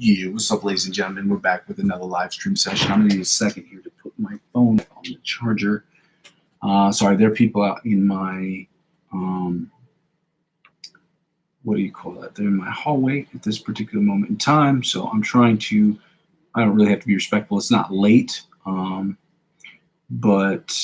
Yeah, what's up, ladies and gentlemen? We're back with another live stream session. I'm gonna need a second here to put my phone on the charger. Sorry, there are people out in my what do you call that? They're in my hallway at this particular moment in time. So I'm trying to. I don't really have to be respectful. It's not late, but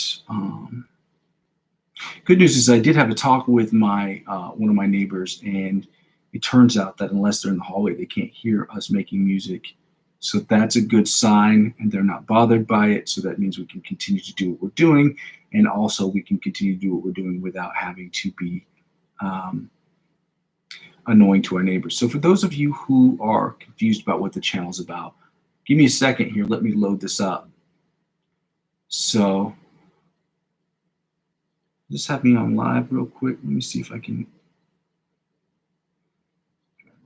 good news is I did have a talk with my one of my neighbors, and it turns out that unless they're in the hallway, they can't hear us making music. So that's a good sign, and they're not bothered by it. So that means we can continue to do what we're doing, and also we can continue to do what we're doing without having to be annoying to our neighbors. So for those of you who are confused about what the channel is about, give me a second here. Let me load this up. So just have me on live real quick. Let me see if I can.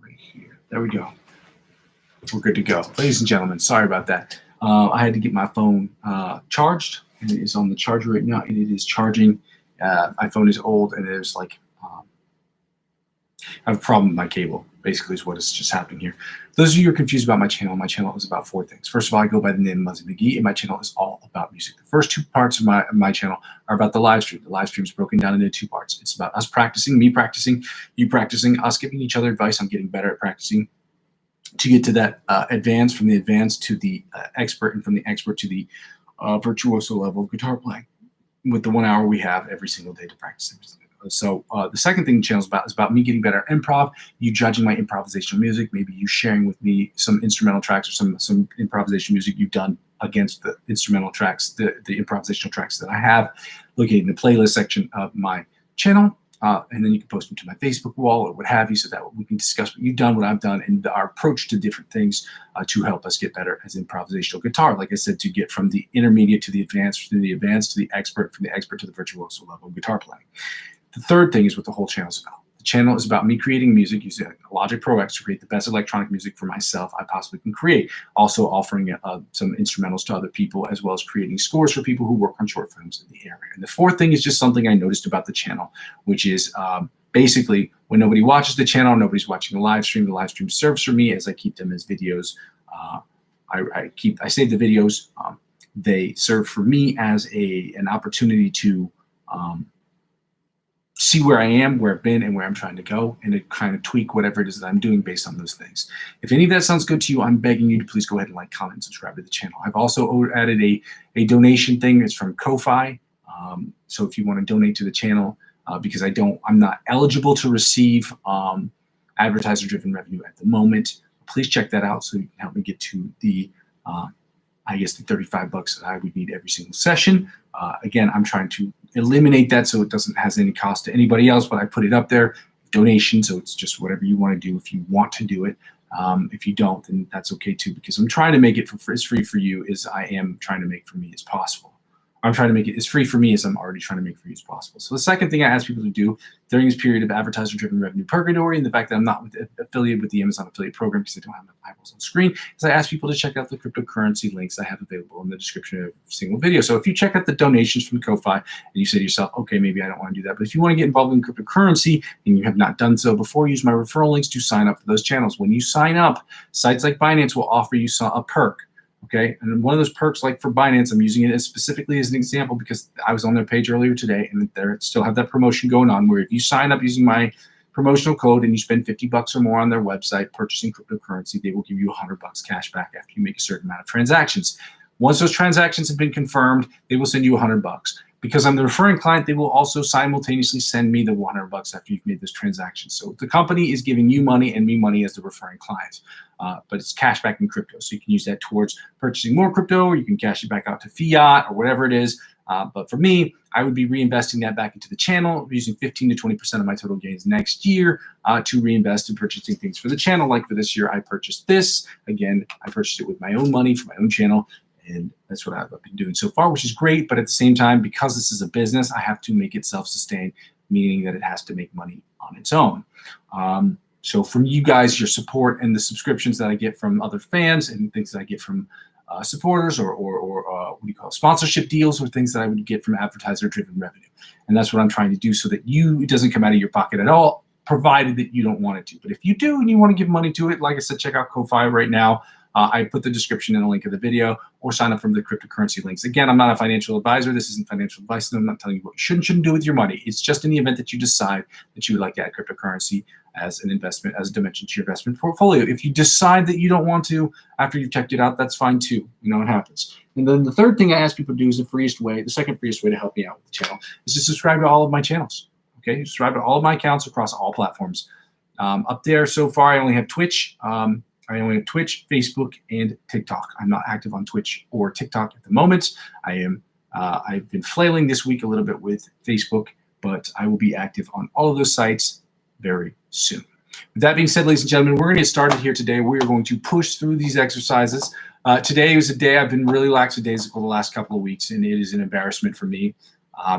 Right here. There we go. We're good to go. Ladies and gentlemen, sorry about that. I had to get my phone charged, and it is on the charger right now, and it is charging. My phone is old, and there's like, I have a problem with my cable, basically is what is just happening here. For those of you who are confused about my channel is about four things. First of all, I go by the name Muzzy McGee, and my channel is all about music. The first two parts of my channel are about the live stream. The live stream is broken down into two parts. It's about us practicing, me practicing, you practicing, us giving each other advice on getting better at practicing to get to that advanced, from the advanced to the expert, and from the expert to the virtuoso level of guitar playing with the 1 hour we have every single day to practice everything. So the second thing the channel is about me getting better at improv, you judging my improvisational music, maybe you sharing with me some instrumental tracks or some improvisation music you've done against the instrumental tracks, the improvisational tracks that I have located in the playlist section of my channel. And then you can post them to my Facebook wall or what have you, so that we can discuss what you've done, what I've done, and our approach to different things to help us get better as improvisational guitar. Like I said, to get from the intermediate to the advanced, from the advanced to the expert, from the expert to the virtuoso level of guitar playing. The third thing is what the whole channel is about. The channel is about me creating music using Logic Pro X to create the best electronic music for myself I possibly can create. Also offering some instrumentals to other people, as well as creating scores for people who work on short films in the area. And the fourth thing is just something I noticed about the channel, which is basically when nobody watches the channel, nobody's watching the live stream serves for me as I keep them as videos. I save the videos. They serve for me as an opportunity to see where I am, where I've been, and where I'm trying to go, and to kind of tweak whatever it is that I'm doing based on those things. If any of that sounds good to you, I'm begging you to please go ahead and like, comment, and subscribe to the channel. I've also added a donation thing. It's from Ko-Fi. So if you want to donate to the channel, because I'm not eligible to receive advertiser-driven revenue at the moment, please check that out so you can help me get to the I guess the $35 that I would need every single session. Again, I'm trying to eliminate that so it doesn't has any cost to anybody else, but I put it up there, donation, so it's just whatever you want to do if you want to do it. If you don't, then that's okay too, because I'm trying to make it as free for you as I am trying to make for me as possible. I'm trying to make it as free for me as I'm already trying to make for you as possible. So the second thing I ask people to do during this period of advertiser-driven revenue purgatory, and the fact that I'm not affiliated with the Amazon affiliate program because I don't have my eyeballs on screen, is I ask people to check out the cryptocurrency links I have available in the description of every single video. So if you check out the donations from Ko-Fi and you say to yourself, okay, maybe I don't want to do that, but if you want to get involved in cryptocurrency and you have not done so before, use my referral links to sign up for those channels. When you sign up, sites like Binance will offer you a perk. Okay, and one of those perks, like for Binance, I'm using it specifically as an example because I was on their page earlier today, and they still have that promotion going on where if you sign up using my promotional code and you spend $50 or more on their website purchasing cryptocurrency, they will give you $100 cash back after you make a certain amount of transactions. Once those transactions have been confirmed, they will send you $100. Because I'm the referring client, they will also simultaneously send me the $100 after you've made this transaction. So the company is giving you money and me money as the referring client. But it's cash back in crypto. So you can use that towards purchasing more crypto, or you can cash it back out to fiat or whatever it is. But for me, I would be reinvesting that back into the channel, using 15 to 20% of my total gains next year to reinvest in purchasing things for the channel. Like for this year, I purchased this. Again, I purchased it with my own money for my own channel. And that's what I've been doing so far, which is great. But at the same time, because this is a business, I have to make it self-sustained, meaning that it has to make money on its own. So from you guys, your support and the subscriptions that I get from other fans and things that I get from supporters or what do you call it, sponsorship deals, or things that I would get from advertiser-driven revenue. And that's what I'm trying to do so that it doesn't come out of your pocket at all. provided that you don't want it to. But if you do and you want to give money to it, like I said, check out Ko-Fi right now. I put the description in the link of the video, or sign up from the cryptocurrency links. Again, I'm not a financial advisor. This isn't financial advice. I'm not telling you what you should and shouldn't do with your money. It's just in the event that you decide that you would like to add cryptocurrency as an investment, as a dimension to your investment portfolio. If you decide that you don't want to after you've checked it out, that's fine too. You know, it happens. And then the third thing I ask people to do is the second freest way to help me out with the channel is to subscribe to all of my channels. Okay, subscribe to all of my accounts across all platforms. Up there so far, I only have Twitch. I only have Twitch, Facebook, and TikTok. I'm not active on Twitch or TikTok at the moment. I've been flailing this week a little bit with Facebook, but I will be active on all of those sites very soon. With that being said, ladies and gentlemen, we're going to get started here today. We are going to push through these exercises. Today was a day I've been really lackadaisical the last couple of weeks, and it is an embarrassment for me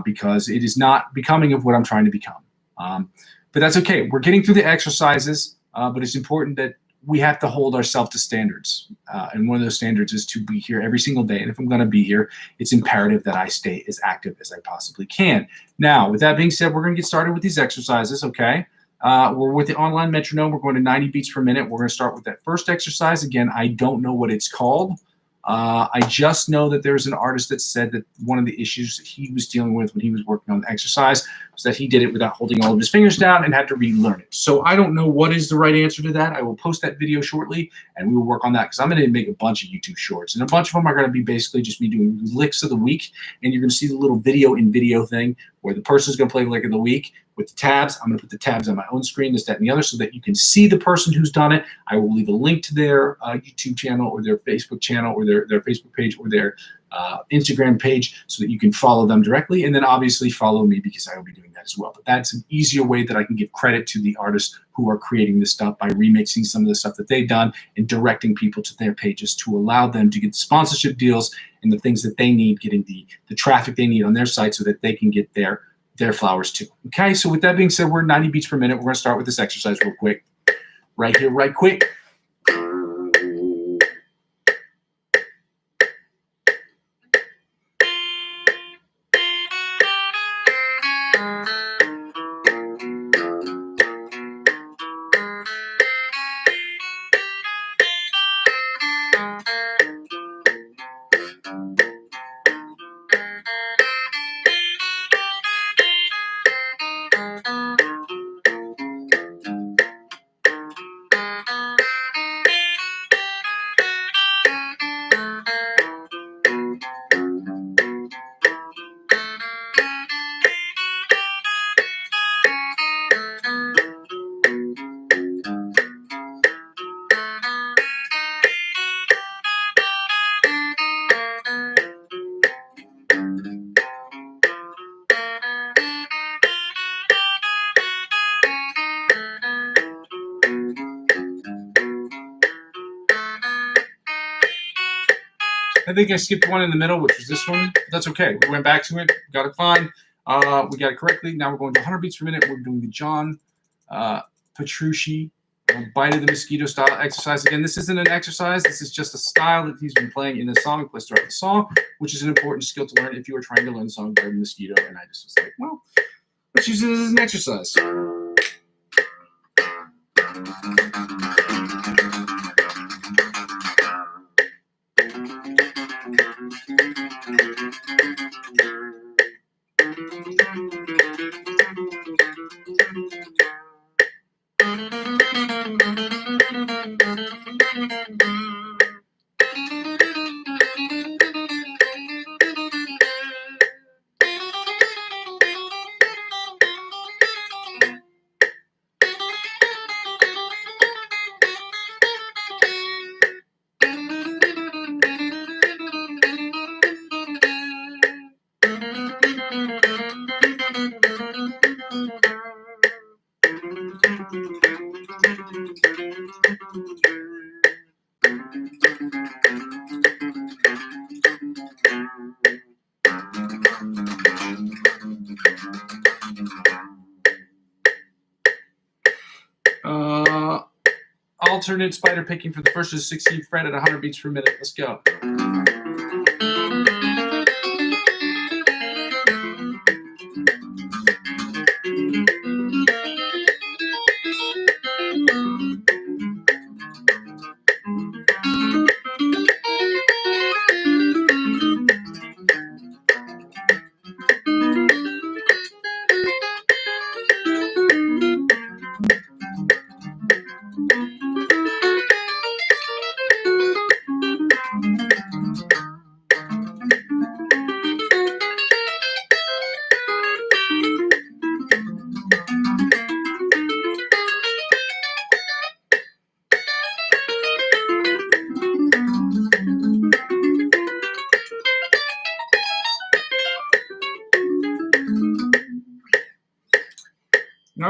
because it is not becoming of what I'm trying to become. But that's okay. We're getting through the exercises, but it's important that we have to hold ourselves to standards. And one of those standards is to be here every single day. And if I'm going to be here, it's imperative that I stay as active as I possibly can. Now, with that being said, we're going to get started with these exercises, okay? We're with the online metronome. We're going to 90 beats per minute. We're going to start with that first exercise. Again, I don't know what it's called. I just know that there's an artist that said that one of the issues that he was dealing with when he was working on the exercise was that he did it without holding all of his fingers down and had to relearn it. So I don't know what is the right answer to that. I will post that video shortly, and we will work on that because I'm going to make a bunch of YouTube shorts. And a bunch of them are going to be basically just me doing licks of the week, and you're going to see the little video in video thing where the person's going to play lick of the week with the tabs. I'm going to put the tabs on my own screen, this, that, and the other, so that you can see the person who's done it. I will leave a link to their YouTube channel or their Facebook channel or their Facebook page or their Instagram page so that you can follow them directly. And then obviously follow me because I will be doing that as well. But that's an easier way that I can give credit to the artists who are creating this stuff by remixing some of the stuff that they've done and directing people to their pages to allow them to get sponsorship deals and the things that they need, getting the traffic they need on their site so that they can get their flowers too. Okay, so with that being said, we're 90 beats per minute. We're going to start with this exercise real quick. Right here, right quick. I think I skipped one in the middle, which was this one. That's okay. We went back to it, got it fine. We got it correctly. Now we're going to 100 beats per minute. We're doing the John Petrucci Bite of the Mosquito style exercise. Again, this isn't an exercise. This is just a style that he's been playing in the song, he plays throughout the song, which is an important skill to learn if you are trying to learn the song Bite of the Mosquito. And I just was like, well, let's use it as an exercise. Alternate spider picking for the first to the 16th fret at 100 beats per minute. Let's go.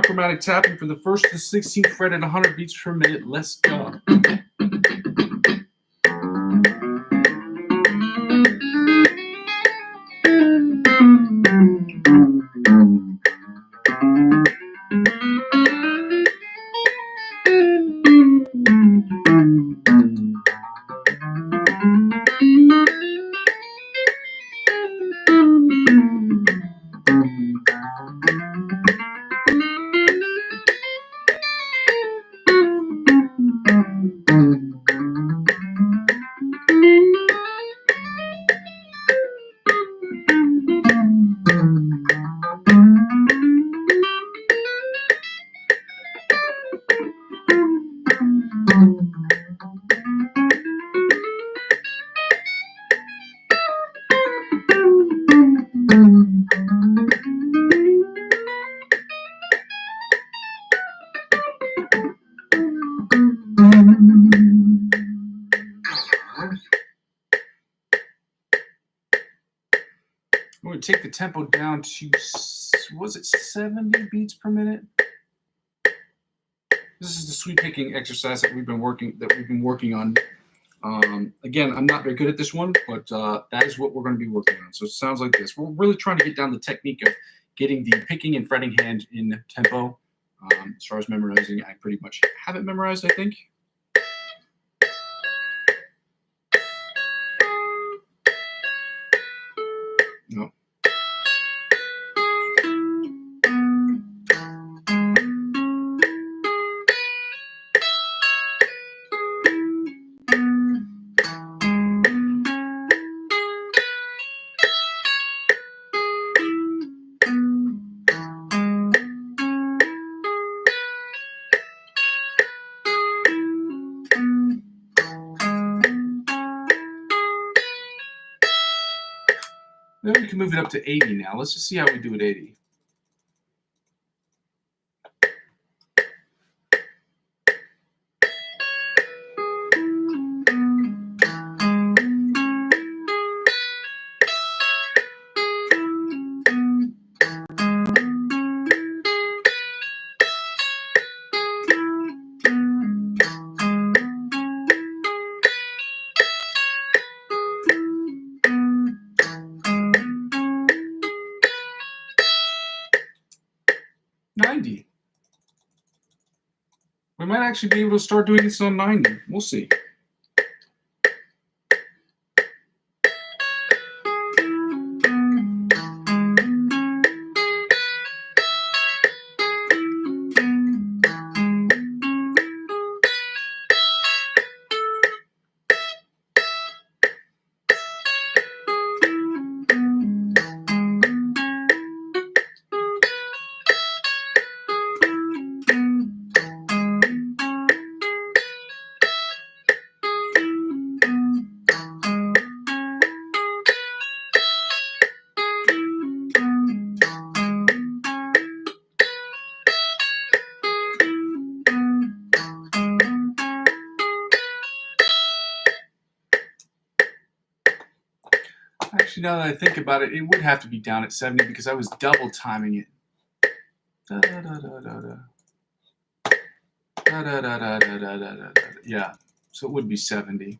monochromatic tapping for the 1st to 16th fret at 100 beats per minute. Let's go. I'm going to take the tempo down to, was it 70 beats per minute? This is the sweep picking exercise that we've been working on. Again, I'm not very good at this one, but that is what we're going to be working on. So it sounds like this. We're really trying to get down the technique of getting the picking and fretting hand in tempo. As far as memorizing, I pretty much have it memorized, I think. No. Then we can move it up to 80 now. Let's just see how we do at 80. We might actually be able to start doing this on 90. We'll see. Actually, now that I think about it, it would have to be down at 70 because I was double timing it. Da, da, da, da, da, da. Da, da, da, da, da, da, da, da. Yeah, so it would be 70.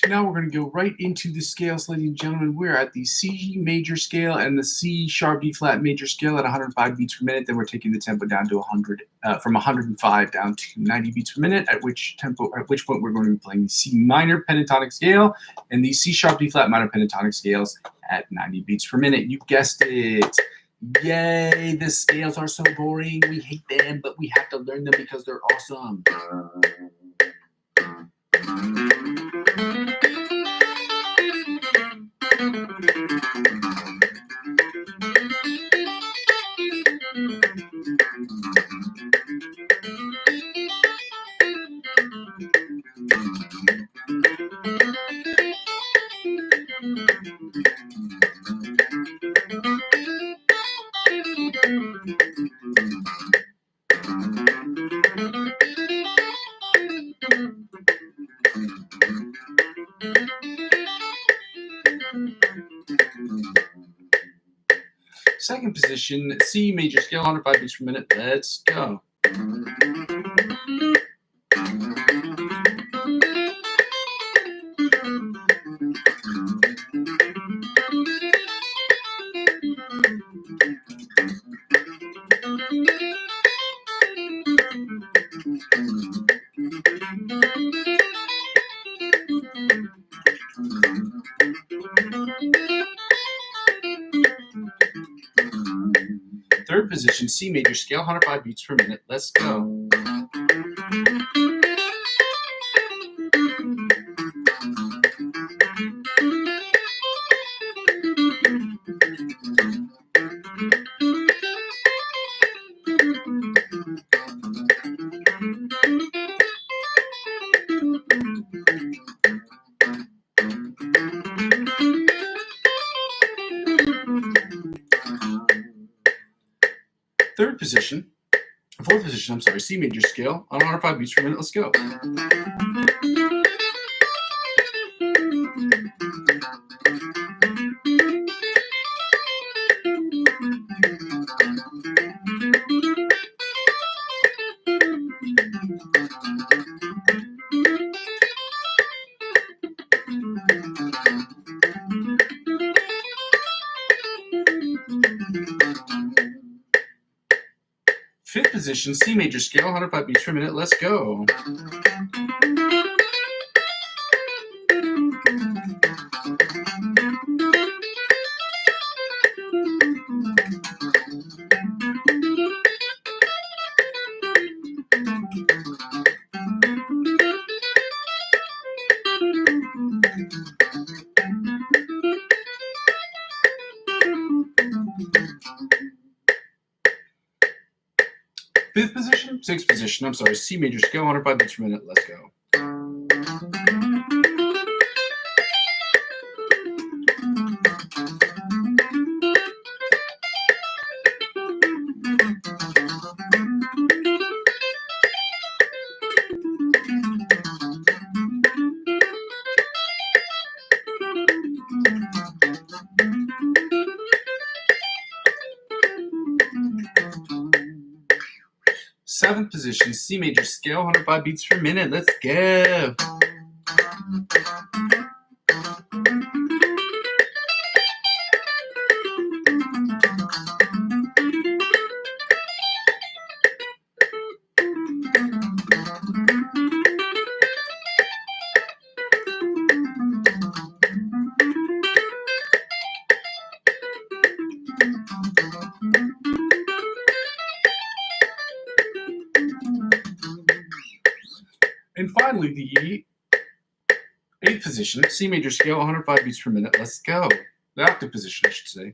now we're going to go right into the scales, ladies and gentlemen. We're at the C major scale and the C sharp D flat major scale at 105 beats per minute. Then we're taking the tempo down to 100, from 105 down to 90 beats per minute. At which point we're going to be playing the C minor pentatonic scale and the C sharp D flat minor pentatonic scales at 90 beats per minute. You guessed it. Yay, the scales are so boring. We hate them, but we have to learn them because they're awesome. Second position, C major scale, 105 beats per minute. Let's go. Third position, C major scale, 105 beats per minute. Let's go. Fourth position, I'm sorry, C major scale on 105 beats per minute. Let's go. Fifth position, C major scale, 105 beats per minute. Let's go. Sixth position, I'm sorry, C major scale, 105 beats per minute. Let's go. Seventh position, C major scale, 105 beats per minute. Let's go. And finally, the eighth position, C major scale, 105 beats per minute. Let's go. The octave position, I should say.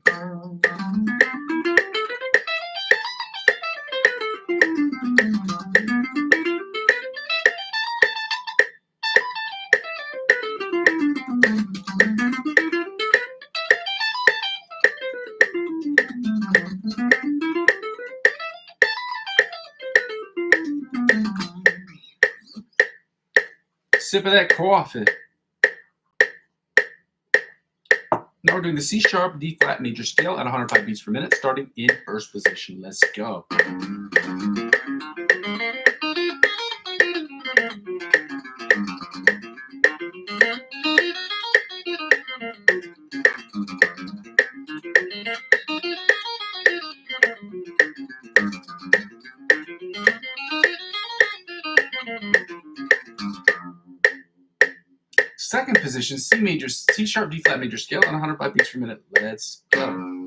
Sip of that coffee. Now we're doing the C sharp D flat major scale at 105 beats per minute, starting in first position. Let's go. Second position, C sharp, D flat major scale on 105 beats per minute. Let's go.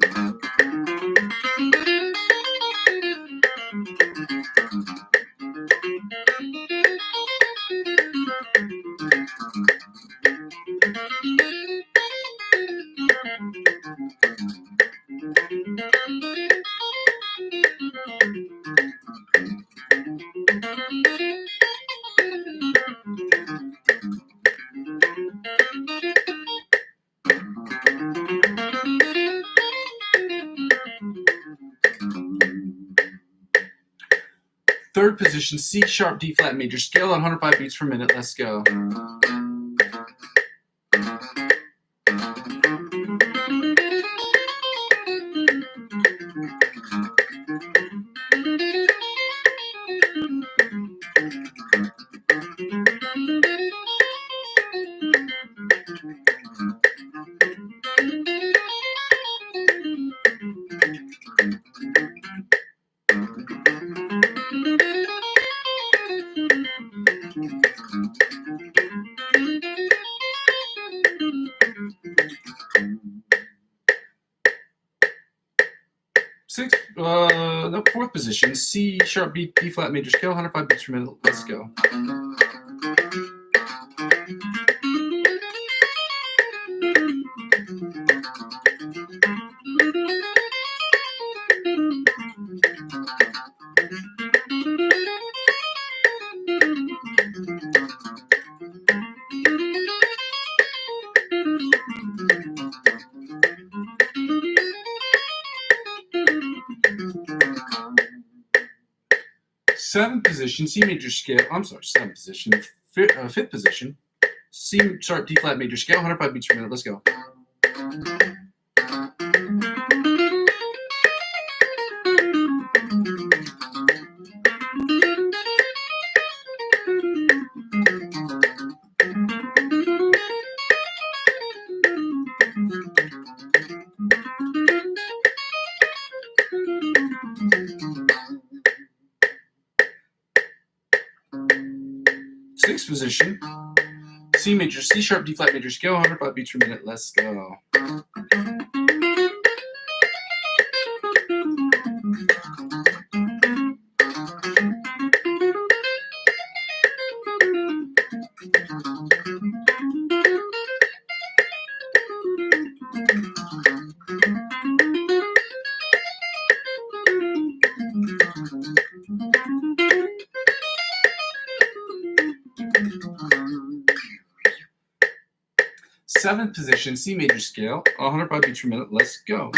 Third position, C sharp, D flat major scale on 105 beats per minute. Let's go. Fourth position, C sharp, D flat major scale, 105 beats per minute. Let's go. Seventh position, C major scale. I'm sorry, seventh position. Fifth position, C sharp, D flat major scale, 105 beats per minute. Let's go. Sixth position, C sharp, D flat major scale, 105 beats per minute. Let's go. Seventh position, C major scale, 105 beats per minute. Let's go.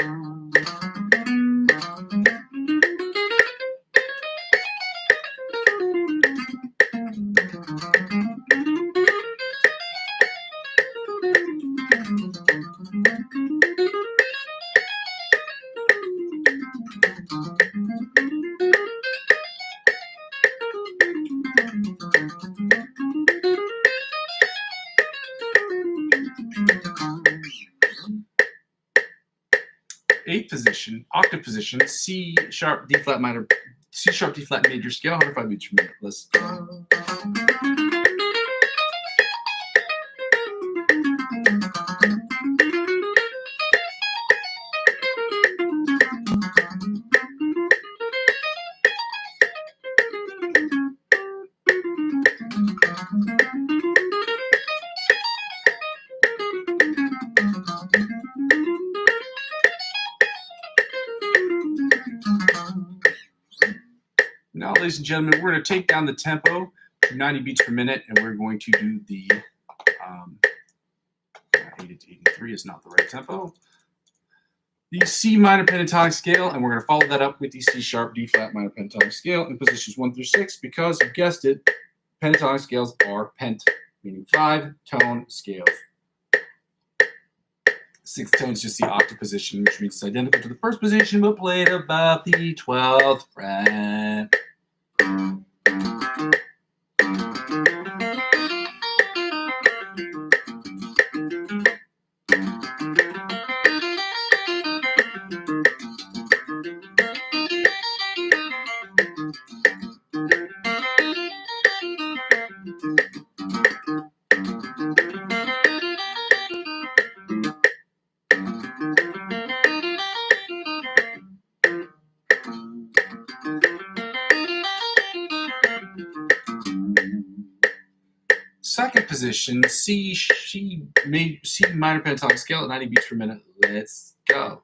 Eighth position, octave position, C sharp, D flat major scale, 105 beats per minute. Let's go. Now, ladies and gentlemen, we're going to take down the tempo to 90 beats per minute, and we're going to do the 80 to 83 is not the right tempo. The C minor pentatonic scale, and we're going to follow that up with the C sharp, D flat minor pentatonic scale in positions 1 through 6, because you guessed it, pentatonic scales are pent, meaning 5-tone scales. Sixth tone is just the octave position, which means it's identical to the first position, but played above the 12th fret. Second position, C minor pentatonic scale at 90 beats per minute. Let's go.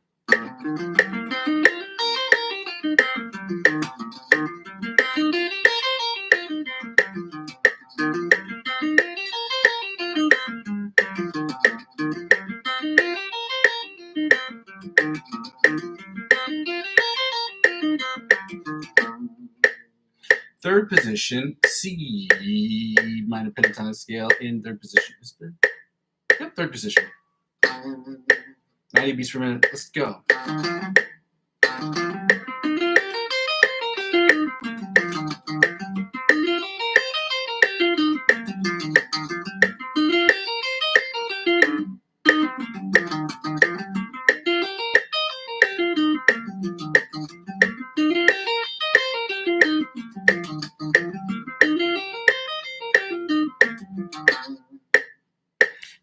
Third position, C minor pentatonic scale in third position. Yep, third position. 90 beats per minute. Let's go.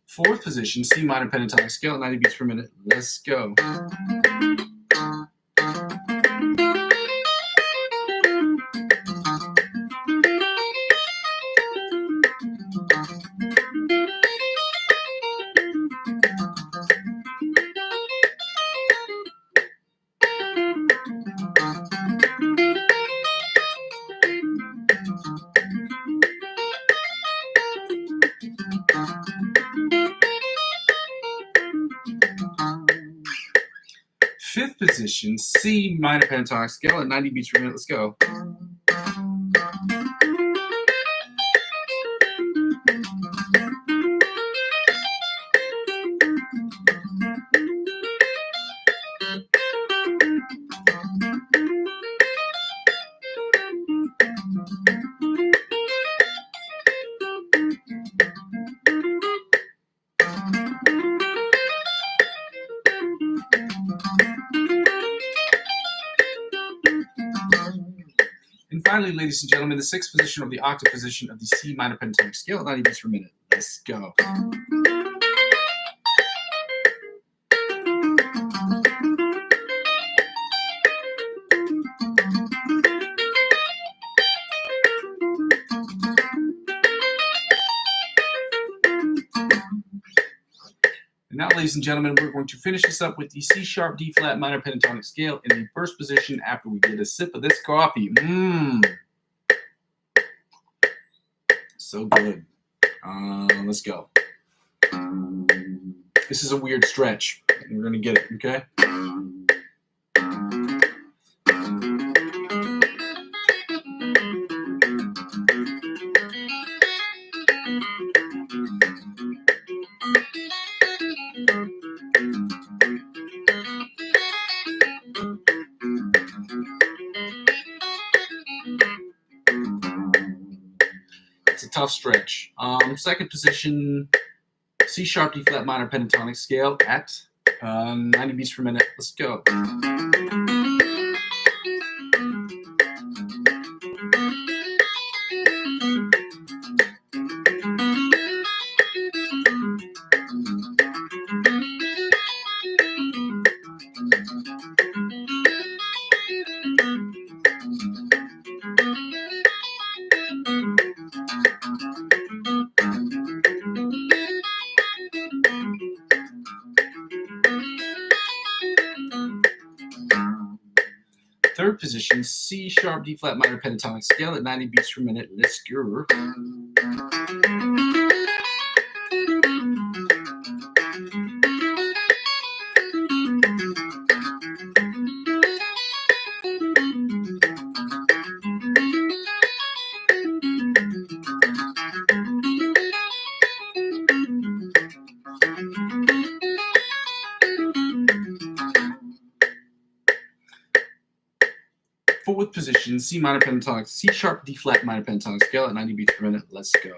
Fourth position, C minor pentatonic scale, 90 beats per minute. Let's go. Fifth position, C minor pentatonic scale at 90 beats per minute. Let's go. And finally, ladies and gentlemen, the sixth position of the octave position of the C minor pentatonic scale at 90 beats per minute. Let's go. And now, ladies and gentlemen, we're going to finish this up with the C sharp D flat minor pentatonic scale in the first position after we get a sip of this coffee. So good. Let's go. This is a weird stretch. We're going to get it, okay? It's a tough stretch. Second position, C sharp D flat minor pentatonic scale at 90 beats per minute. Let's go. Third position, C sharp D flat minor pentatonic scale at 90 beats per minute. Let's go. Fourth position, C minor pentatonic, C sharp D flat minor pentatonic scale at 90 beats per minute. Let's go.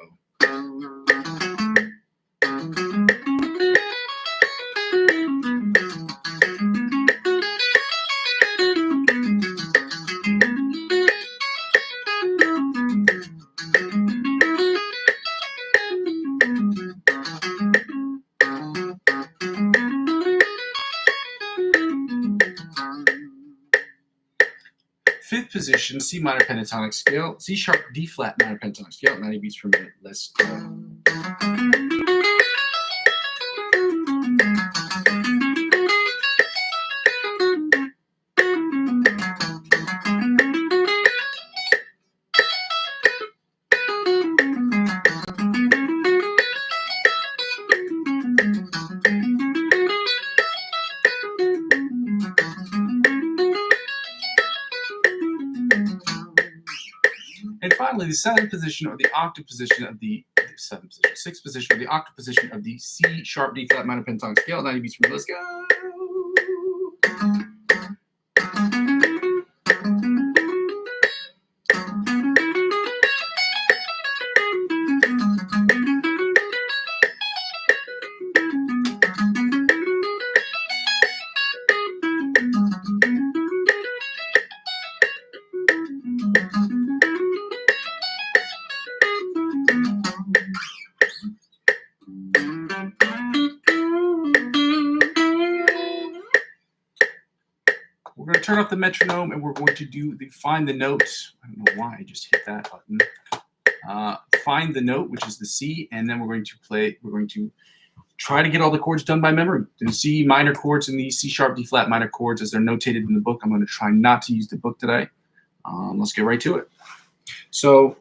Fifth position, C minor pentatonic scale, C sharp D flat minor pentatonic scale at 90 beats per minute. Let's go. And finally, the seventh position or the octave position of the sixth position or the octave position of the C sharp D flat minor pentatonic scale. 90 beats per minute. Let's go. We're going to turn off the metronome and we're going to do the find the note. I don't know why I just hit that button. Find the note, which is the C, and then we're going to try to get all the chords done by memory. The C minor chords and the C sharp D flat minor chords as they're notated in the book. I'm going to try not to use the book today. Let's get right to it. So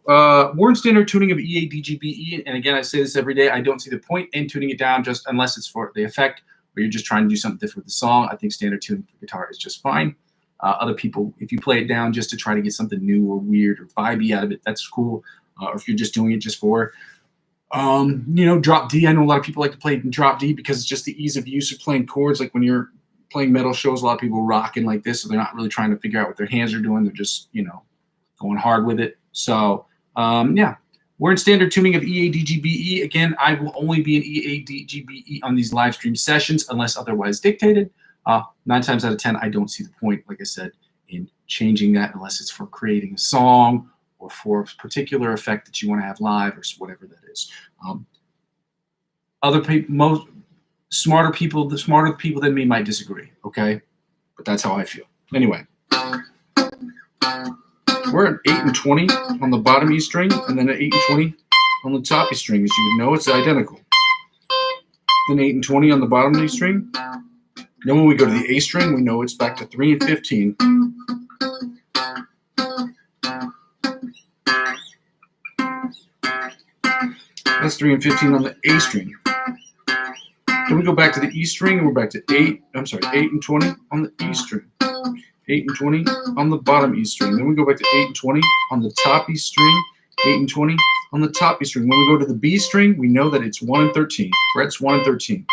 we're in standard tuning of E, A, D, G, B, E, and again, I say this every day. I don't see the point in tuning it down just unless it's for the effect or you're just trying to do something different with the song. I think standard tuning for guitar is just fine. Other people, if you play it down just to try to get something new or weird or vibey out of it, that's cool. Or if you're just doing it just for, drop D. I know a lot of people like to play drop D because it's just the ease of use of playing chords. Like when you're playing metal shows, a lot of people rocking like this, so they're not really trying to figure out what their hands are doing. They're just, going hard with it. So, yeah, we're in standard tuning of E, A, D, G, B, E. Again, I will only be in E, A, D, G, B, E on these live stream sessions unless otherwise dictated. 9 times out of 10, I don't see the point, like I said, in changing that unless it's for creating a song or for a particular effect that you want to have live or whatever that is. Other people, the smarter people than me might disagree, okay? But that's how I feel. Anyway. We're at 8 and 20 on the bottom E string, and then at 8 and 20 on the top E string. As you would know, it's identical. Then 8 and 20 on the bottom E string. Then when we go to the A string, we know it's back to 3 and 15. That's 3 and 15 on the A string. Then we go back to the E string, and we're back to 8 and 20 on the E string. 8 and 20 on the bottom E string. Then we go back to 8 and 20 on the top E string. 8 and 20 on the top E string. When we go to the B string, we know that it's 1 and 13. Frets 1 and 13.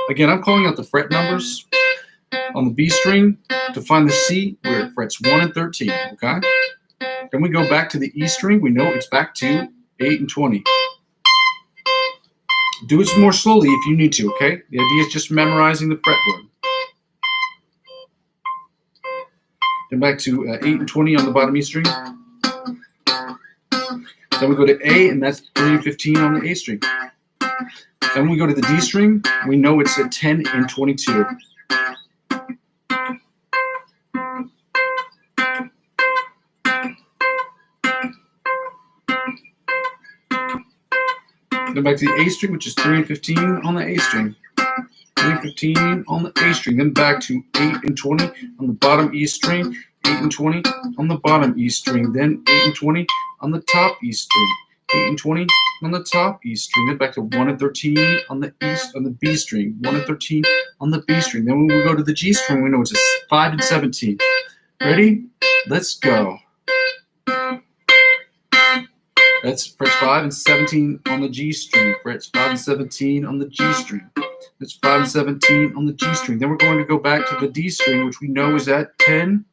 Again, I'm calling out the fret numbers on the B string. To find the C, we're at frets 1 and 13, okay? Then we go back to the E string. We know it's back to 8 and 20. Do it more slowly if you need to, okay? The idea is just memorizing the fretboard. Then back to 8 and 20 on the bottom E string. Then we go to A, and that's 3 and 15 on the A string. Then we go to the D string. We know it's at 10 and 22. Then back to the A string, which is 3 and 15 on the A string. 3 and 15 on the A string. Then back to 8 and 20 on the bottom E string. 8 and 20 on the bottom E string. Then 8 and 20 on the top E string. 8 and 20 on the top E string. Then back to 1 and 13 on the B string. 1 and 13 on the B string. Then when we go to the G string, we know it's a 5 and 17. Ready? Let's go. That's frets 5 and 17 on the G string. Frets 5 and 17 on the G string. That's 5 and 17 on the G string. Then we're going to go back to the D string, which we know is at 10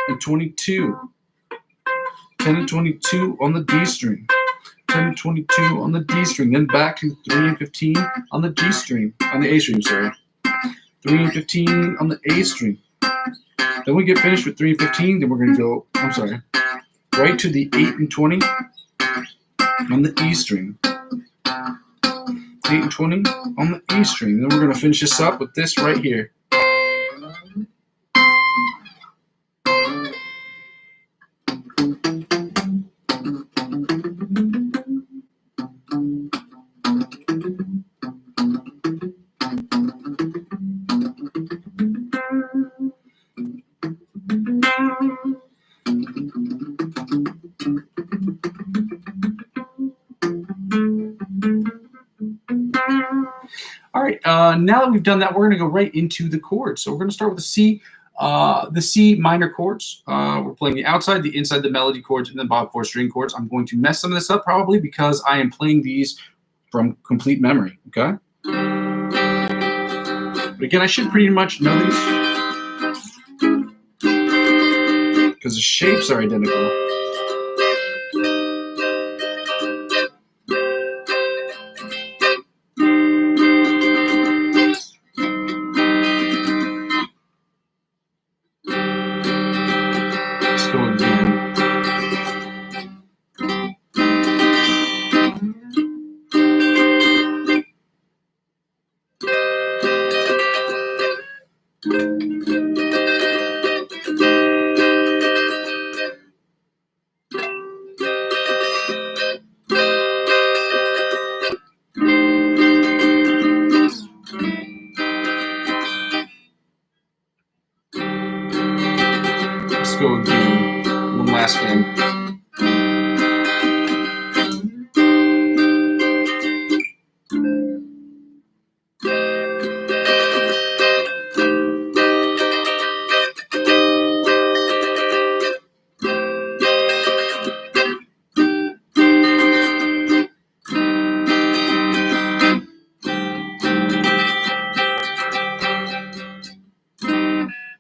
and 22. 10 and 22 on the D string. 10 and 22 on the D string. Then back to 3 and 15 on the G string. On the A string, sorry. 3 and 15 on the A string. Then we get finished with 3 and 15. Then we're going to go, right to the 8 and 20 on the E string. 8 and 20 on the E string. Then we're going to finish this up with this right here. right, now that we've done that, we're going to go right into the chords. So we're going to start with the C minor chords. We're playing the outside, the inside, the melody chords, and then bottom 4 string chords. I'm going to mess some of this up probably because I am playing these from complete memory, okay? But again, I should pretty much know these because the shapes are identical. Let's go again. Let's go again. One last thing.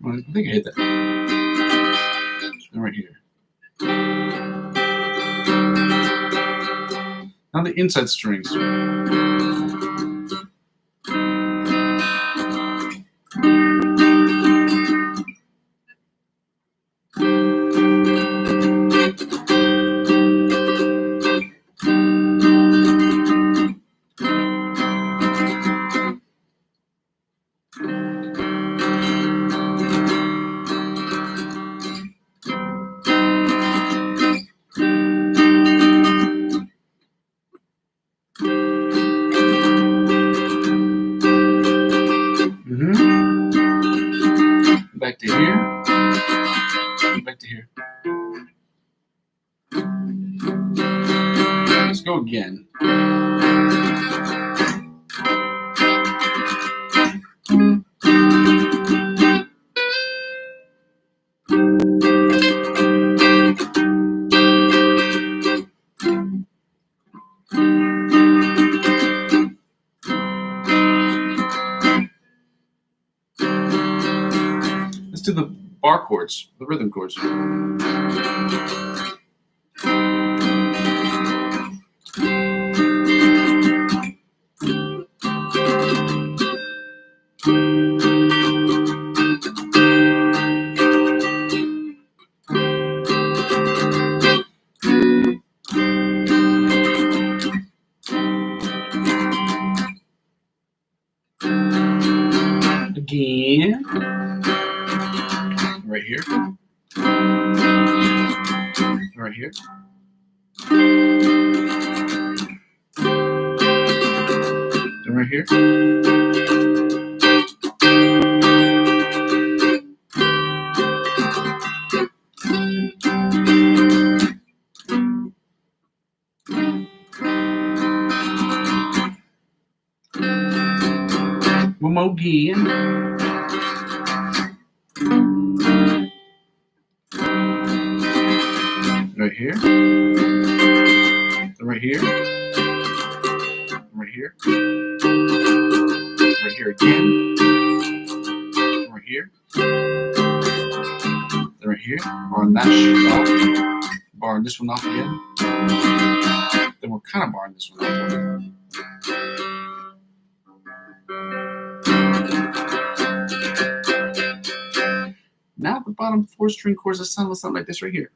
I think I hit that. And right here. Now the inside strings. Back to here. Back to here. Let's go again. Let's do the bar chords, the rhythm chords. Again. Right here. Right here. And right here. One more again. Right here. Right here. Right here. Right here again. Right here. Right here. Barring that shit off. Barring this one off again. Then we're kind of barring this one off. Now the bottom 4 string chords that sound something like this right here.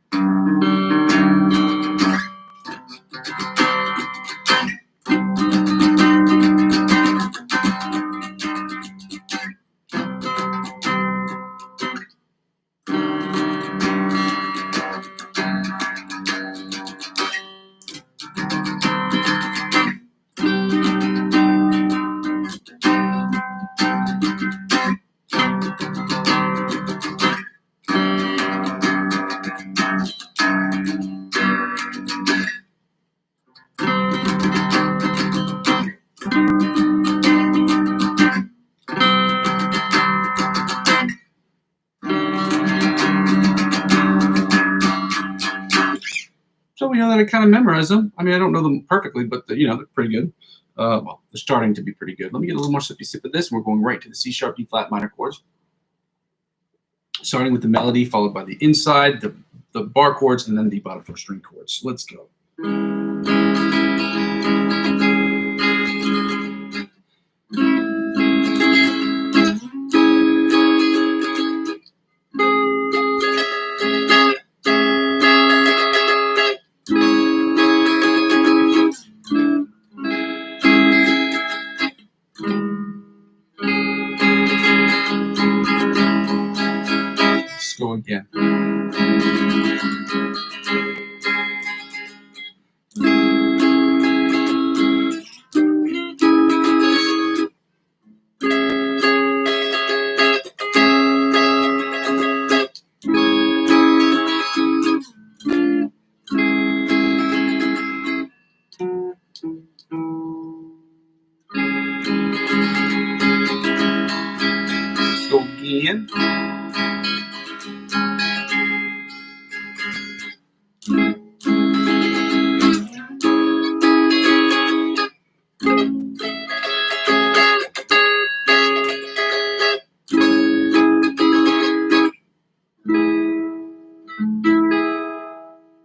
know, that I kind of memorize them. I mean, I don't know them perfectly, but they're pretty good. Well, they're starting to be pretty good. Let me get a little more sippy sip of this, and we're going right to the C sharp, D flat minor chords. Starting with the melody, followed by the inside, the bar chords, and then the bottom 4 string chords. Let's go. Let's go again. Let's go again.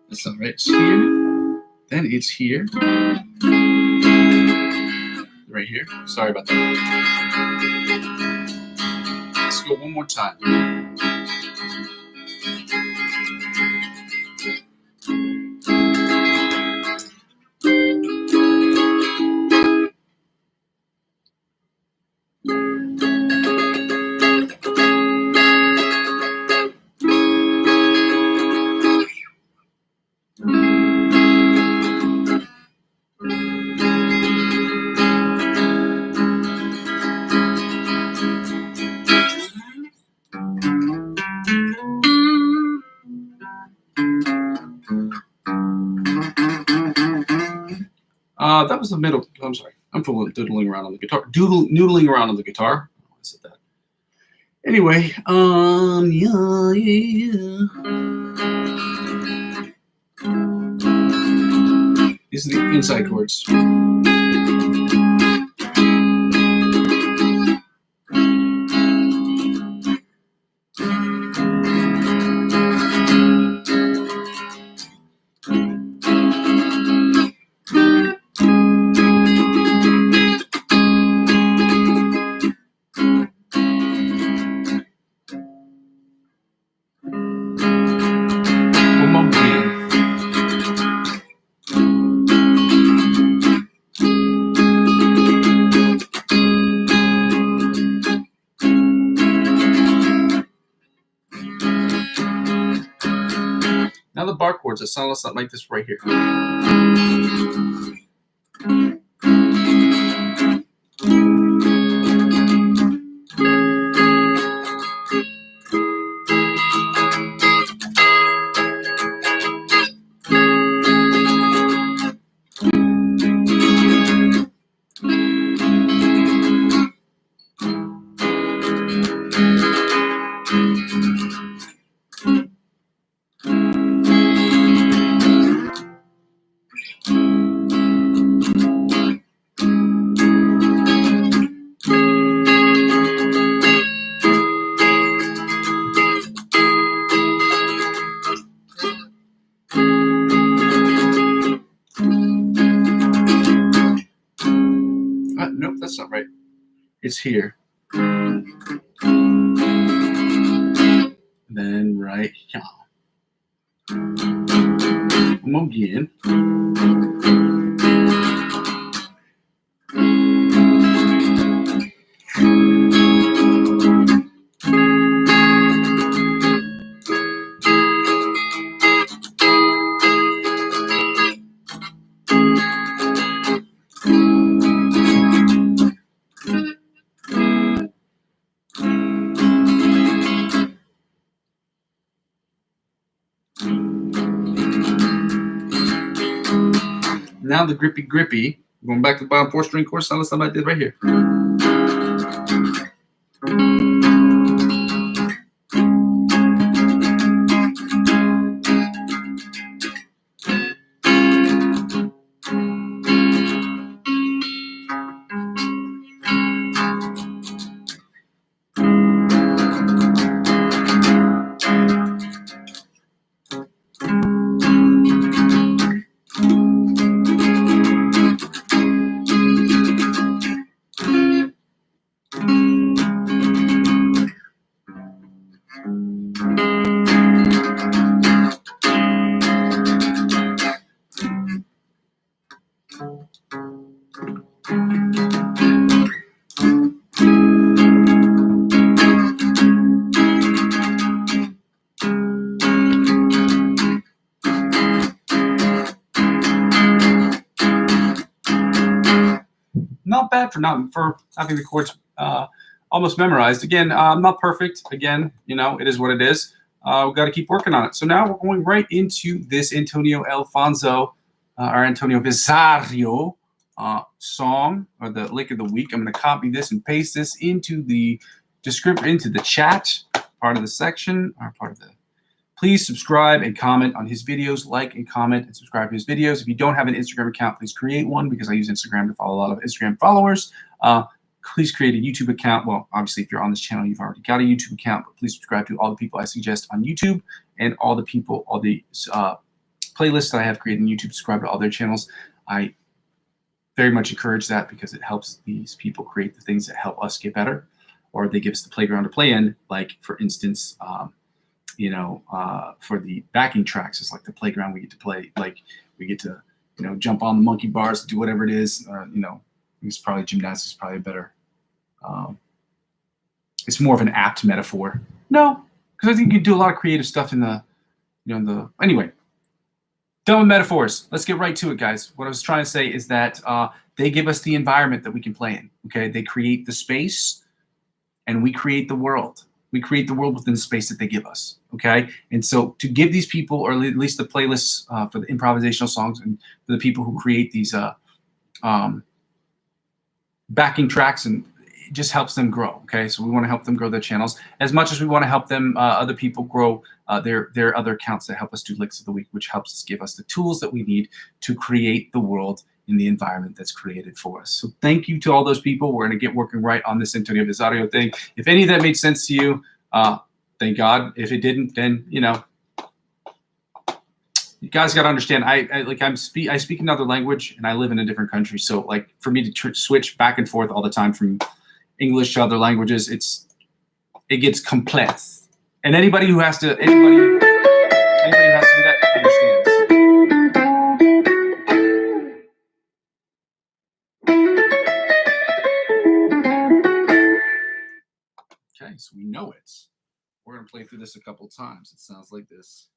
That's all right. It's here. Then it's here. Right here. Sorry about that. Let's go one more time. That was the middle. I'm sorry. I'm doodling around on the guitar. Noodling around on the guitar. I said that. Anyway, yeah. These are the inside chords. Now the bar chords, it sounds something like this right here. Nope, that's not right. It's here. Then right here. Come again. Now the grippy, going back to the bottom 4 string chord, sound like something I did right here. not bad for having the chords almost memorized. Again, I'm not perfect. Again, it is what it is. We've got to keep working on it. So now we're going right into this Antonio Alfonso, or Antonio Visario song, or the lick of the week. I'm going to copy this and paste this into the description, into the chat part of the section, or part of the. Please subscribe and comment on his videos. Like and comment and subscribe to his videos. If you don't have an Instagram account, please create one, because I use Instagram to follow a lot of Instagram followers. Please create a YouTube account. Well, obviously, if you're on this channel, you've already got a YouTube account, but please subscribe to all the people I suggest on YouTube, and all the playlists that I have created on YouTube. Subscribe to all their channels. I very much encourage that, because it helps these people create the things that help us get better, or they give us the playground to play in. Like, for instance, for the backing tracks, it's like the playground we get to play. Like, we get to, jump on the monkey bars, do whatever it is. It's probably gymnastics, probably better. It's more of an apt metaphor. No, because I think you can do a lot of creative stuff in the, anyway. Done with metaphors. Let's get right to it, guys. What I was trying to say is that they give us the environment that we can play in. Okay, they create the space, and we create the world. We create the world within the space that they give us. Okay, and so to give these people, or at least the playlists for the improvisational songs, and for the people who create these backing tracks, and it just helps them grow. Okay, so we want to help them grow their channels as much as we want to help them, other people grow their other accounts that help us do licks of the week, which helps us give us the tools that we need to create the world in the environment that's created for us. So thank you to all those people. We're going to get working right on this Antonio Visario thing. If any of that made sense to you, thank God. If it didn't, then you guys got to understand. I speak another language, and I live in a different country. So like, for me to switch back and forth all the time from English to other languages, it gets complex. And anybody who has to do that understands. Okay, so we know it. We're gonna play through this a couple times. It sounds like this.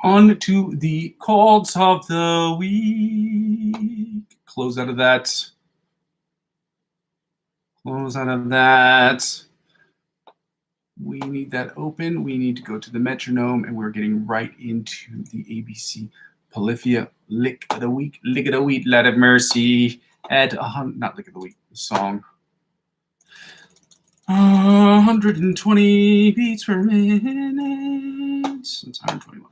On to the chords of the week. Close out of that. Close out of that. We need that open. We need to go to the metronome, and we're getting right into the ABC Polyphia lick of the week. Lick of the week, Lord of mercy. At not lick of the week, the song. 120 beats per minute. It's 121.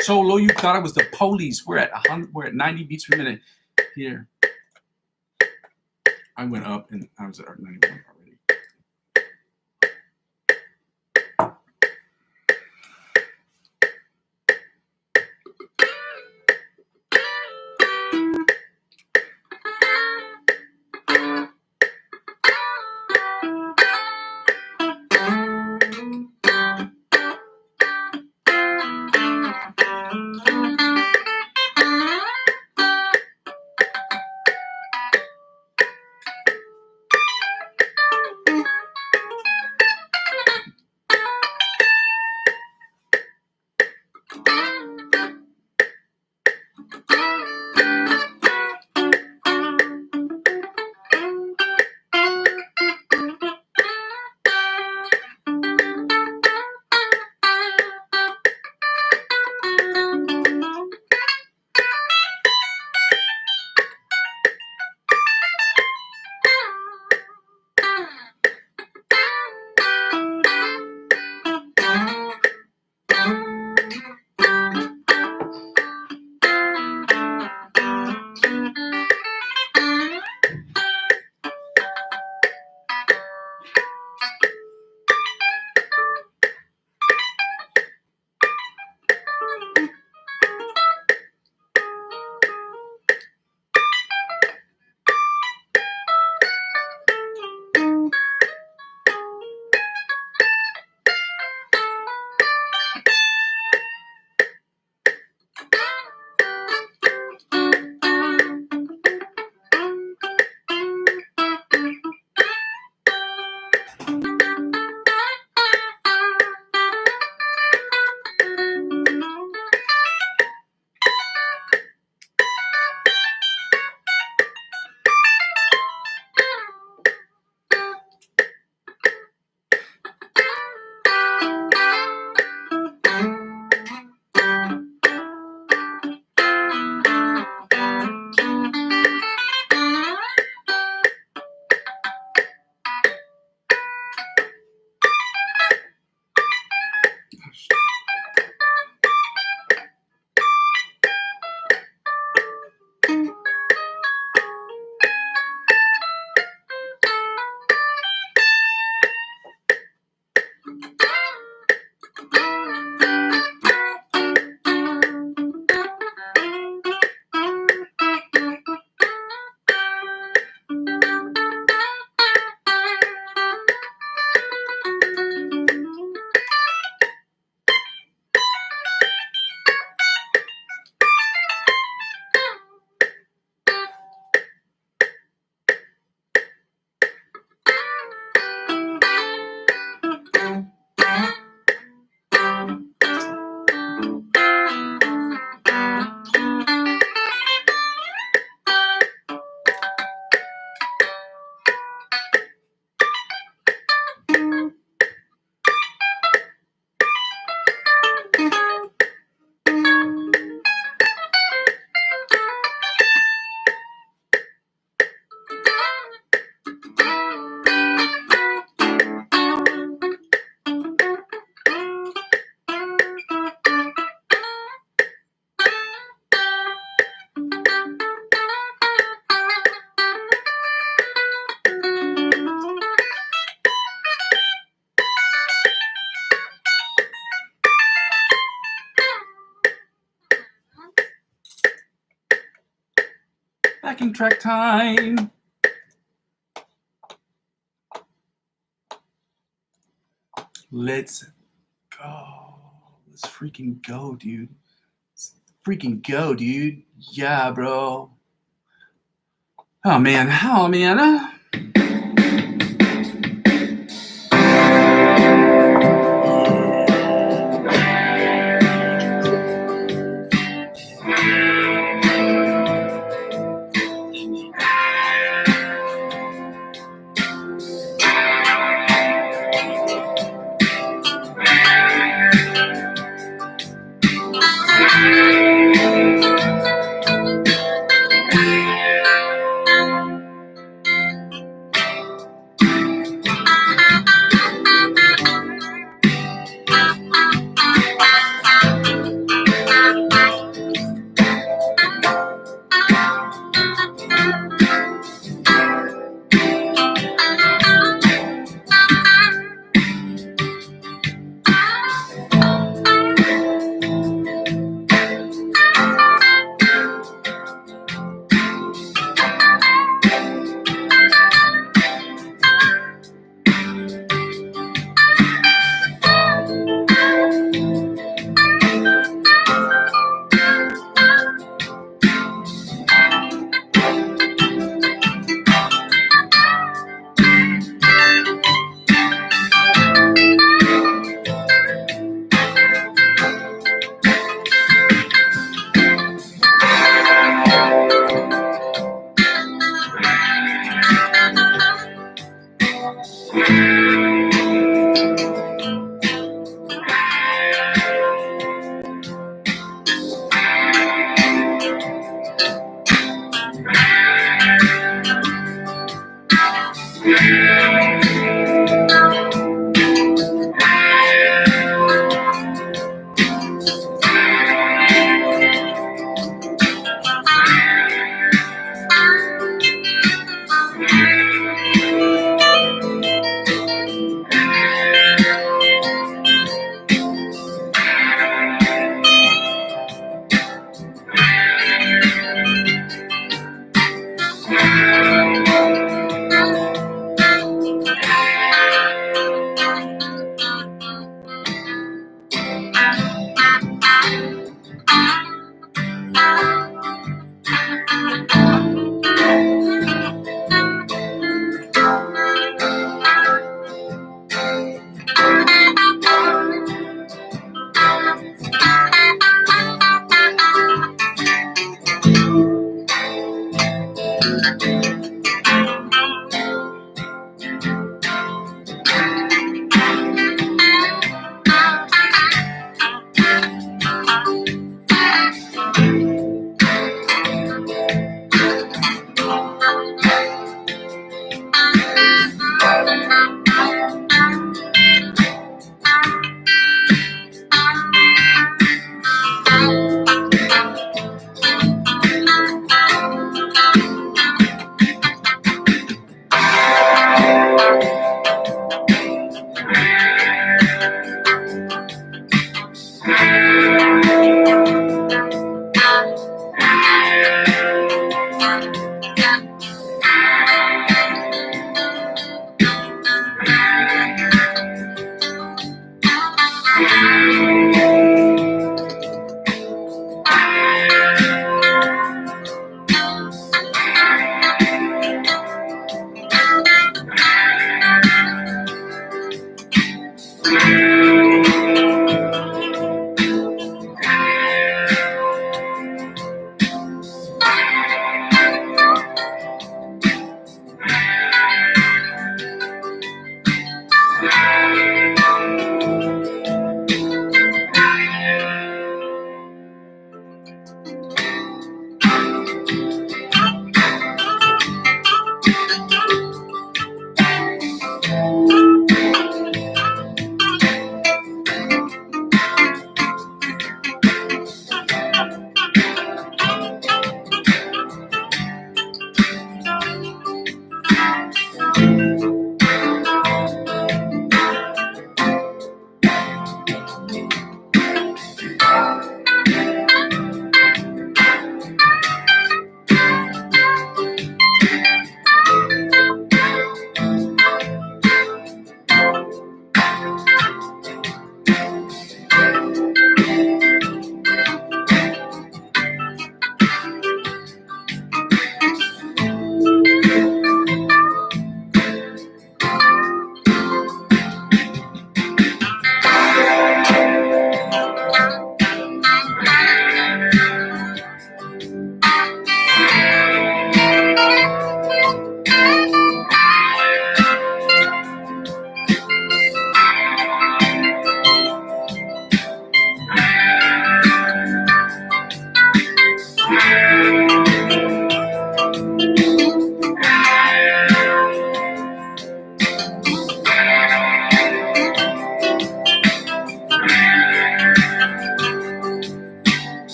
So low you thought it was the police. We're at 100. We're at 90 beats per minute here. I went up and I was at 91 already. Backing track time. Let's go. Let's freaking go, dude. Let's freaking go, dude. Yeah, bro. Oh, man. Oh, man.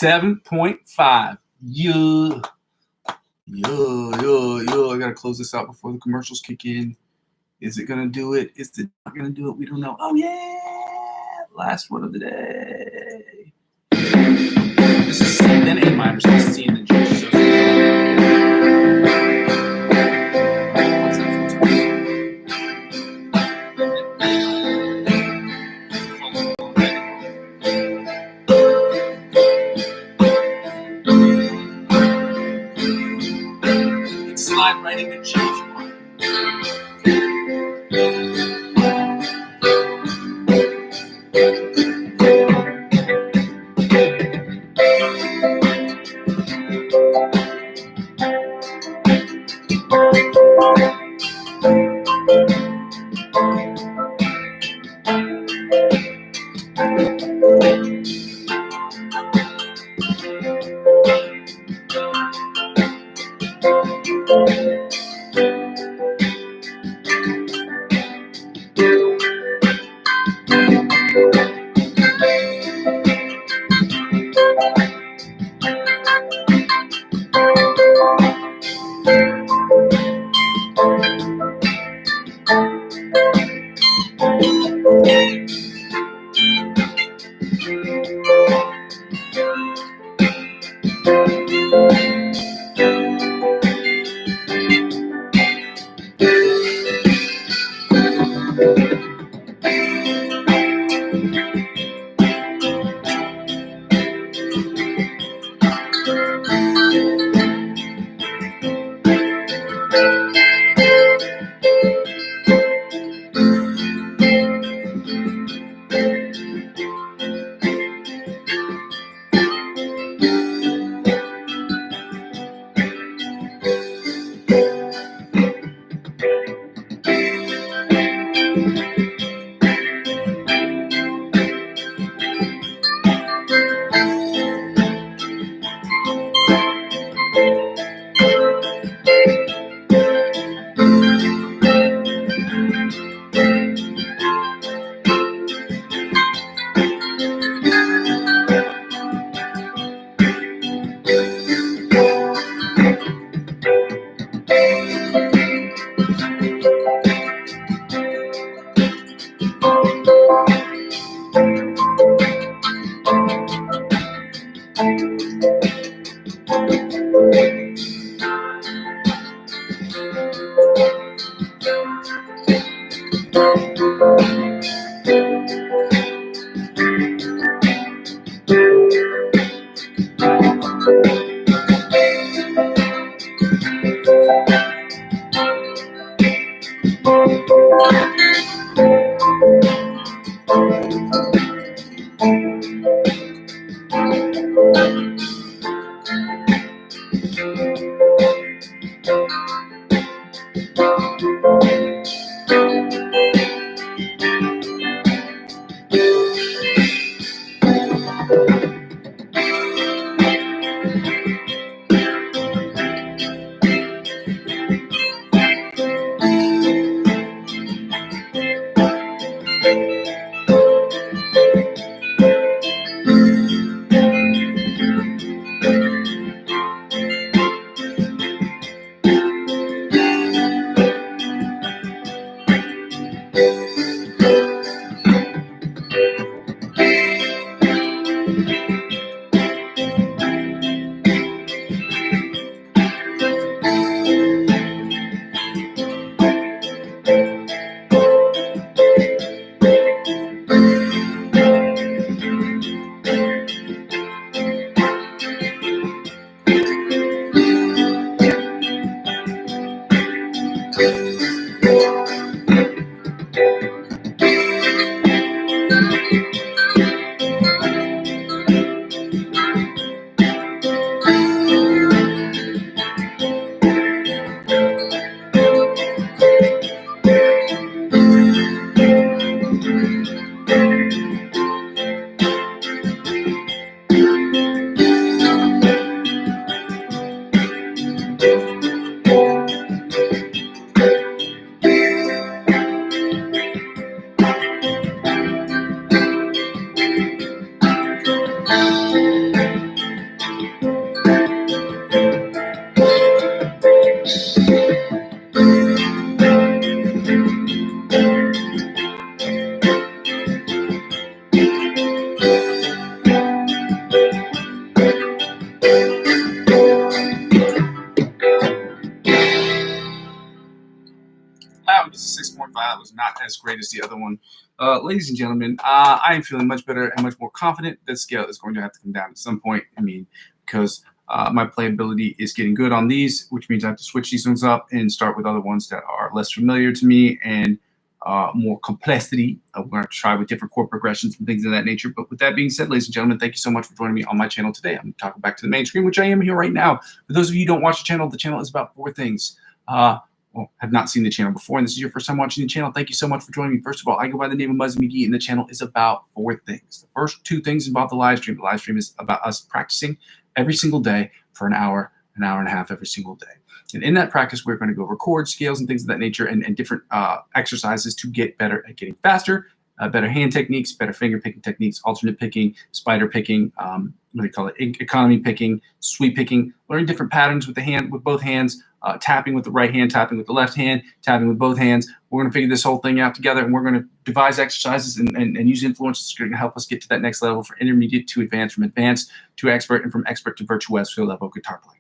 7.5. Yeah. I gotta close this out before the commercials kick in. Is it gonna do it? Is it not gonna do it? We don't know. Oh yeah! Last one of the day. This is C, then A minor, so it's C and then G. So it's slide right into G if you want. That was a 6.5. That was not as great as the other one. Ladies and gentlemen, I am feeling much better and much more confident. This scale is going to have to come down at some point. I mean, because my playability is getting good on these, which means I have to switch these ones up and start with other ones that are less familiar to me and more complexity. We're going to try with different chord progressions and things of that nature. But with that being said, ladies and gentlemen, thank you so much for joining me on my channel today. I'm talking back to the main screen, which I am here right now. For those of you who don't watch the channel is about 4 things. Well, have not seen the channel before, and this is your first time watching the channel, thank you so much for joining me. First of all, I go by the name of Muzzy McGee, and the channel is about 4 things. The first 2 things involve the live stream. The live stream is about us practicing every single day for an hour and a half every single day. And in that practice, we're going to go over chords, scales, and things of that nature, and different exercises to get better at getting faster, better hand techniques, better finger picking techniques, alternate picking, spider picking, what do you call it, economy picking, sweep picking, learning different patterns with both hands, tapping with the right hand, tapping with the left hand, tapping with both hands. We're going to figure this whole thing out together, and we're going to devise exercises and use influences that are going to help us get to that next level, from intermediate to advanced, from advanced to expert, and from expert to virtuoso level guitar playing.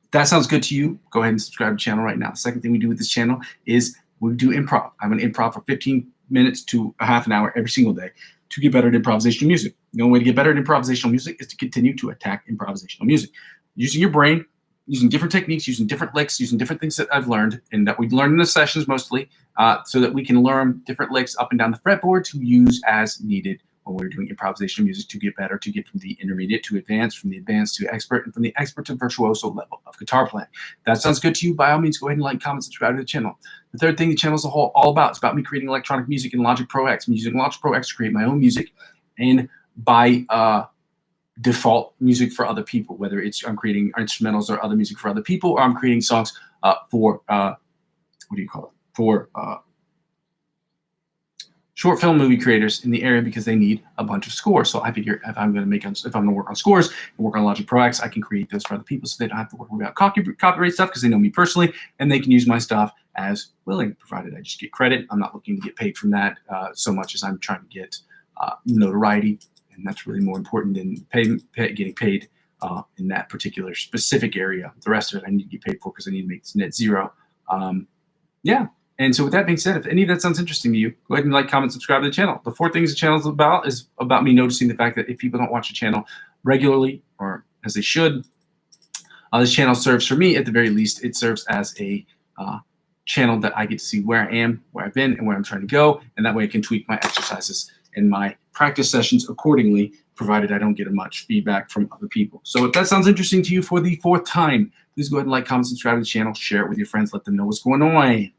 If that sounds good to you, go ahead and subscribe to the channel right now. The second thing we do with this channel is we do improv. I'm going to improv for 15 minutes to a half an hour every single day to get better at improvisational music. The only way to get better at improvisational music is to continue to attack improvisational music. Using your brain, using different techniques, using different licks, using different things that I've learned and that we learn in the sessions mostly, so that we can learn different licks up and down the fretboard to use as needed when we're doing improvisational music to get better, to get from the intermediate to advanced, from the advanced to expert, and from the expert to virtuoso level of guitar playing. If that sounds good to you, by all means, go ahead and like, comment, subscribe to the channel. The third thing the channel is all about is about me creating electronic music in Logic Pro X. I'm using Logic Pro X to create my own music, and by default music for other people, whether it's I'm creating instrumentals or other music for other people, or I'm creating songs for what do you call it, for short film movie creators in the area, because they need a bunch of scores. So I figure if I'm going to work on scores and work on Logic Pro X, I can create those for other people, so they don't have to worry about copyright stuff, because they know me personally and they can use my stuff as willing, provided I just get credit. I'm not looking to get paid from that so much as I'm trying to get notoriety. And that's really more important than getting paid in that particular specific area. The rest of it I need to get paid for, because I need to make this net zero. Yeah. And so with that being said, if any of that sounds interesting to you, go ahead and like, comment, subscribe to the channel. The 4 things the channel is about me noticing the fact that if people don't watch the channel regularly, or as they should, this channel serves, for me at the very least, it serves as a channel that I get to see where I am, where I've been, and where I'm trying to go. And that way I can tweak my exercises and my practice sessions accordingly, provided I don't get much feedback from other people. So if that sounds interesting to you for the 4th time, please go ahead and like, comment, subscribe to the channel, share it with your friends, let them know what's going on.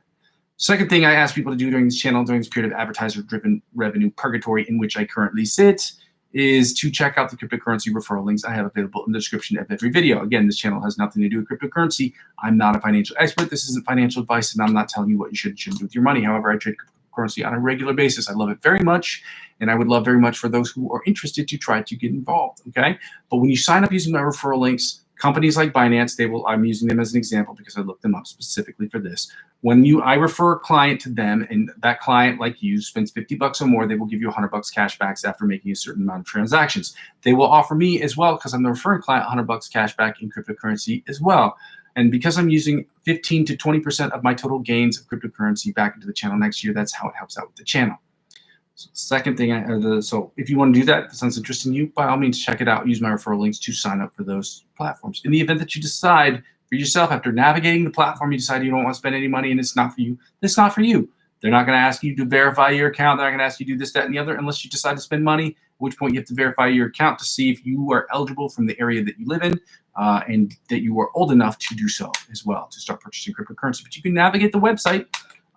Second thing I ask people to do during this channel, during this period of advertiser-driven revenue purgatory in which I currently sit, is to check out the cryptocurrency referral links I have available in the description of every video. Again, this channel has nothing to do with cryptocurrency. I'm not a financial expert. This isn't financial advice, and I'm not telling you what you should and shouldn't do with your money. However, I trade cryptocurrency on a regular basis. I love it very much, and I would love very much for those who are interested to try to get involved, okay? But when you sign up using my referral links, companies like Binance, I'm using them as an example because I looked them up specifically for this. When I refer a client to them, and that client, like you, spends $50 or more, they will give you $100 cash backs after making a certain amount of transactions. They will offer me as well, because I'm the referring client, $100 cash back in cryptocurrency as well. And because I'm using 15 to 20% of my total gains of cryptocurrency back into the channel next year, that's how it helps out with the channel. So second thing, so if you want to do that, if that sounds interesting to you, by all means, check it out. Use my referral links to sign up for those platforms. In the event that you decide for yourself, after navigating the platform, you decide you don't want to spend any money and it's not for you, it's not for you. They're not going to ask you to verify your account. They're not going to ask you to do this, that, and the other, unless you decide to spend money, at which point you have to verify your account to see if you are eligible from the area that you live in, and that you are old enough to do so as well, to start purchasing cryptocurrency. But you can navigate the website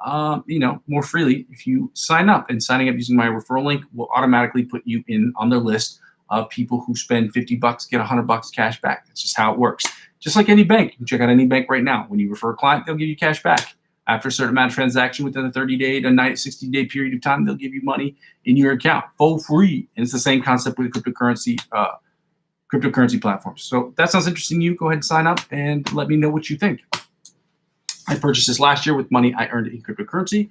more freely if you sign up. And signing up using my referral link will automatically put you in on their list of people who spend $50, get $100 cash back. That's just how it works. Just like any bank. You can check out any bank right now. When you refer a client, they'll give you cash back. After a certain amount of transaction within a 30-day to 60-day period of time, they'll give you money in your account for free. And it's the same concept with cryptocurrency platforms. So if that sounds interesting to you, go ahead and sign up and let me know what you think. I purchased this last year with money I earned in cryptocurrency,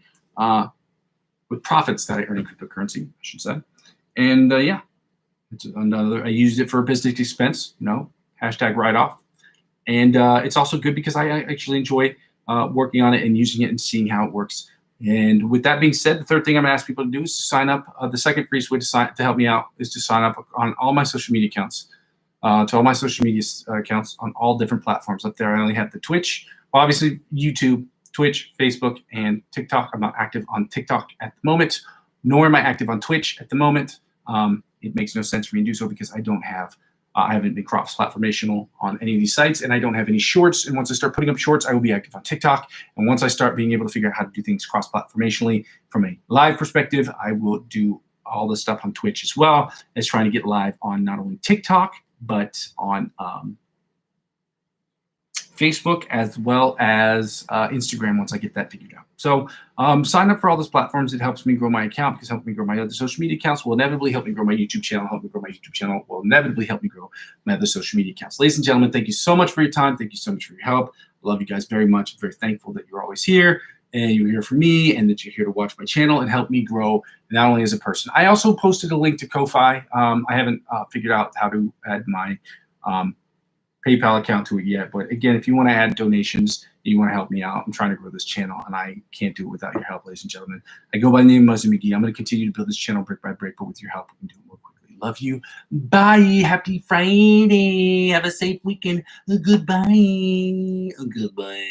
with profits that I earned in cryptocurrency, I should say. And yeah, it's another. I used it for a business expense, hashtag write-off. And it's also good because I actually enjoy working on it and using it and seeing how it works. And with that being said, the third thing I'm going to ask people to do is to sign up. The second free way to help me out is to sign up on all my social media accounts, to all my social media accounts on all different platforms. Up there, I only have the Twitch, obviously YouTube, Twitch, Facebook, and TikTok. I'm not active on TikTok at the moment, nor am I active on Twitch at the moment. It makes no sense for me to do so because I don't have, I haven't been cross-platformational on any of these sites, and I don't have any shorts. And once I start putting up shorts, I will be active on TikTok. And once I start being able to figure out how to do things cross-platformationally from a live perspective, I will do all the stuff on Twitch as well as trying to get live on not only TikTok, but on Facebook as well as Instagram once I get that figured out. So sign up for all those platforms. It helps me grow my account because it helps me grow my other social media accounts, will inevitably help me grow my YouTube channel, will inevitably help me grow my other social media accounts. Ladies and gentlemen, thank you so much for your time. Thank you so much for your help. I love you guys very much. I'm very thankful that you're always here and you're here for me and that you're here to watch my channel and help me grow not only as a person. I also posted a link to Ko-Fi. I haven't figured out how to add my PayPal account to it yet. But again, if you want to add donations, you want to help me out, I'm trying to grow this channel, and I can't do it without your help, ladies and gentlemen. I go by the name Muzzy McGee. I'm going to continue to build this channel brick by brick, but with your help, we can do it more quickly. Love you. Bye. Happy Friday. Have a safe weekend. Goodbye. Goodbye.